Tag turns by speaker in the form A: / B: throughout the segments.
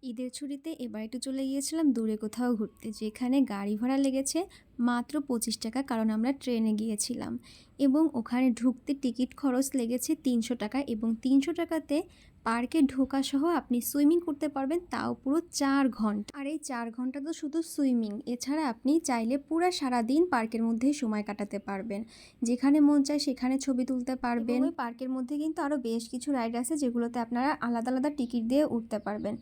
A: ঈদের ছুটিতে এবার একটু চলে গিয়েছিলাম দূরে কোথাও ঘুরতে, যেখানে গাড়ি ভাড়া লেগেছে মাত্র 25 টাকা, কারণ আমরা ট্রেনে গিয়েছিলাম। এবং ওখানে ঢুকতে টিকিট খরচ লেগেছে 300 টাকা, এবং 300 টাকাতে পার্কে ঢোকা সহ আপনি সুইমিং করতে পারবেন, তাও পুরো 4 ঘন্টা। আর এই 4 ঘন্টা তো শুধু সুইমিং, এছাড়া আপনি চাইলে পুরো সারাদিন পার্কের মধ্যেই সময় কাটাতে পারবেন। যেখানে মন চায় সেখানে ছবি তুলতে পারবেন। ওই পার্কের মধ্যে কিন্তু আরও বেশ কিছু রাইড আছে, যেগুলোতে আপনারা আলাদা আলাদা টিকিট দিয়ে উঠতে পারবেন।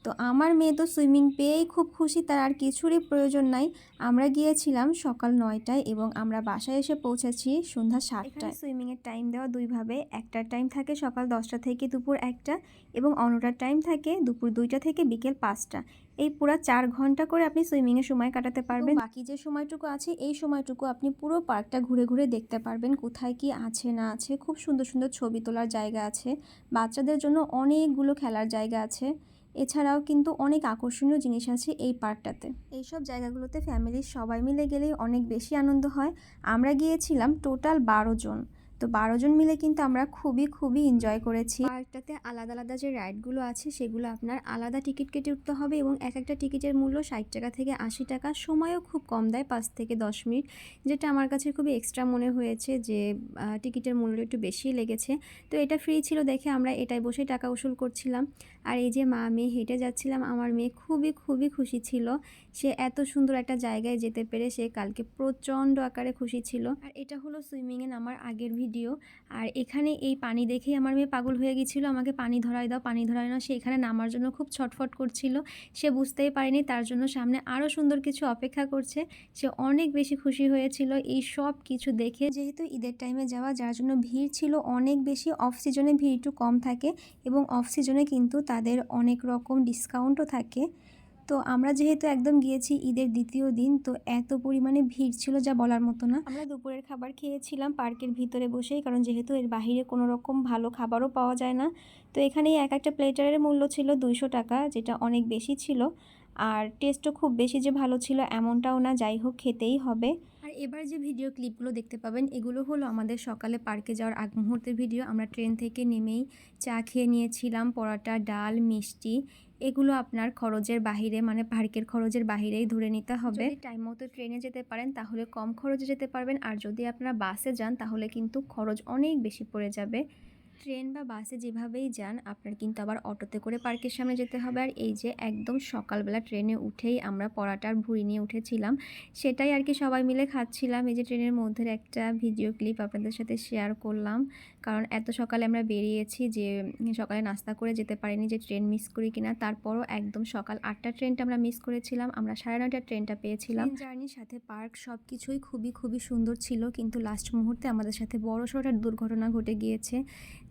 A: তো আমার মেয়ে তো সুইমিং পেয়েই খুব খুশি, তার আর কিছুরই প্রয়োজন নাই। আমরা গিয়েছিলাম সকাল 9টায় এবং আমরা বাসায় এসে পৌঁছেছি সন্ধ্যা 7টায়। সুইমিংয়ের টাইম দেওয়া দুইভাবে, একটার টাইম থাকে সকাল 10টা থেকে দুপুর 1টা, এবং অন্যটার টাইম থাকে দুপুর 2টা থেকে বিকেল 5টা। এই পুরো 4 ঘন্টা করে আপনি সুইমিংয়ে সময় কাটাতে পারবেন। বাকি যে সময়টুকু আছে এই সময়টুকু আপনি পুরো পার্কটা ঘুরে ঘুরে দেখতে পারবেন, কোথায় কি আছে না আছে। খুব সুন্দর সুন্দর ছবি তোলার জায়গা আছে, বাচ্চাদের জন্য অনেকগুলো খেলার জায়গা আছে। এছাড়াও কিন্তু অনেক আকর্ষণীয় জিনিস আছে এই পার্কটাতে। এইসব জায়গাগুলোতে ফ্যামিলির সবাই মিলে গেলেই অনেক বেশি আনন্দ হয়। আমরা গিয়েছিলাম টোটাল 12 জন। তো 12 জন মিলে কিন্তু আমরা খুবই খুবই এনজয় করেছি। পার্কটাতে আলাদা আলাদা যে রাইডগুলো আছে সেগুলো আপনার আলাদা টিকিট কেটে উঠতে হবে, এবং এক একটা টিকিটের মূল্য 60 টাকা থেকে 80 টাকা। সময়ও খুব কম দেয়, 5 থেকে 10 মিনিট, যেটা আমার কাছে খুবই এক্সট্রা মনে হয়েছে যে টিকিটের মূল্য একটু বেশি লেগেছে। তো এটা ফ্রি ছিল দেখে আমরা এটাই বসে টাকা উসুল করছিলাম। আর এই যে মা মেয়ে হেঁটে যাচ্ছিলাম, আমার মেয়ে খুবই খুবই খুশি ছিল। সে এত সুন্দর একটা জায়গায় যেতে পেরে সে কালকে প্রচণ্ড আকারে খুশি ছিল। আর এটা হলো সুইমিংয়ে নামার আগের ভিডিও। আর এখানে এই পানি দেখেই আমার মেয়ে পাগল হয়ে গেছিলো, আমাকে পানি ধরায় দাও, পানি ধরায় না। সে এখানে নামার জন্য খুব ছটফট করছিল। সে বুঝতেই পারেনি তার জন্য সামনে আরও সুন্দর কিছু অপেক্ষা করছে। সে অনেক বেশি খুশি হয়েছিল এই সব কিছু দেখে। যেহেতু ঈদের টাইমে যাওয়া, যার জন্য ভিড় ছিল অনেক বেশি। অফ সিজনে ভিড় একটু কম থাকে, এবং অফ সিজনে কিন্তু তাদের অনেক রকম ডিসকাউন্টও থাকে। তো আমরা যেহেতু একদম গিয়েছি ঈদের দ্বিতীয় দিন, তো এত পরিমাণে ভিড় ছিল যা বলার মতো না। আমরা দুপুরের খাবার খেয়েছিলাম পার্কের ভিতরে বসেই, কারণ যেহেতু এর বাহিরে কোনো রকম ভালো খাবারও পাওয়া যায় না। তো এখানেই এক একটা প্লেটারের মূল্য ছিল 200 টাকা, যেটা অনেক বেশি ছিল। আর টেস্টও খুব বেশি যে ভালো ছিল এমনটাও না, যাই হোক খেতেই হবে। আর এবার যে ভিডিও ক্লিপগুলো দেখতে পাবেন এগুলো হলো আমাদের সকালে পার্কে যাওয়ার আগ মুহূর্তের ভিডিও। আমরা ট্রেন থেকে নেমেই চা খেয়ে নিয়েছিলাম, পরোটা, ডাল, মিষ্টি। এগুলো আপনার খরচের বাহিরে, মানে পার্কের খরচের বাহিরেই ধরে নিতে হবে। যদি টাইম মতো ট্রেনে যেতে পারেন তাহলে কম খরচে যেতে পারবেন, আর যদি আপনারা বাসে যান তাহলে কিন্তু খরচ অনেক বেশি পড়ে যাবে। ট্রেন বা বাসে যেভাবেই যান আপনার কিন্তু আবার অটোতে করে পার্কের সামনে যেতে হবে। আর এই যে একদম সকালবেলা ট্রেনে উঠেই আমরা পরাটার ভুঁড়ি নিয়ে উঠেছিলাম, সেটাই আর কি সবাই মিলে খাচ্ছিলাম। এই যে ট্রেনের মধ্যে একটা ভিডিও ক্লিপ আপনাদের সাথে শেয়ার করলাম, কারণ এত সকালে আমরা বেরিয়েছি যে সকালে নাস্তা করে যেতে পারিনি, যে ট্রেন মিস করি কিনা। তারপরও একদম সকাল 8টার ট্রেনটা আমরা মিস করেছিলাম, আমরা 9:30টার ট্রেনটা পেয়েছিলাম। জার্নির সাথে পার্ক সব কিছুই খুবই খুবই সুন্দর ছিল, কিন্তু লাস্ট মুহূর্তে আমাদের সাথে বড়সড় একটা দুর্ঘটনা ঘটে গিয়েছে,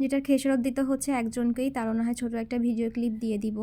A: যেটার খেসারত দিতে হচ্ছে একজনকেই। তারও না হয় ছোটো একটা ভিডিও ক্লিপ দিয়ে দিব।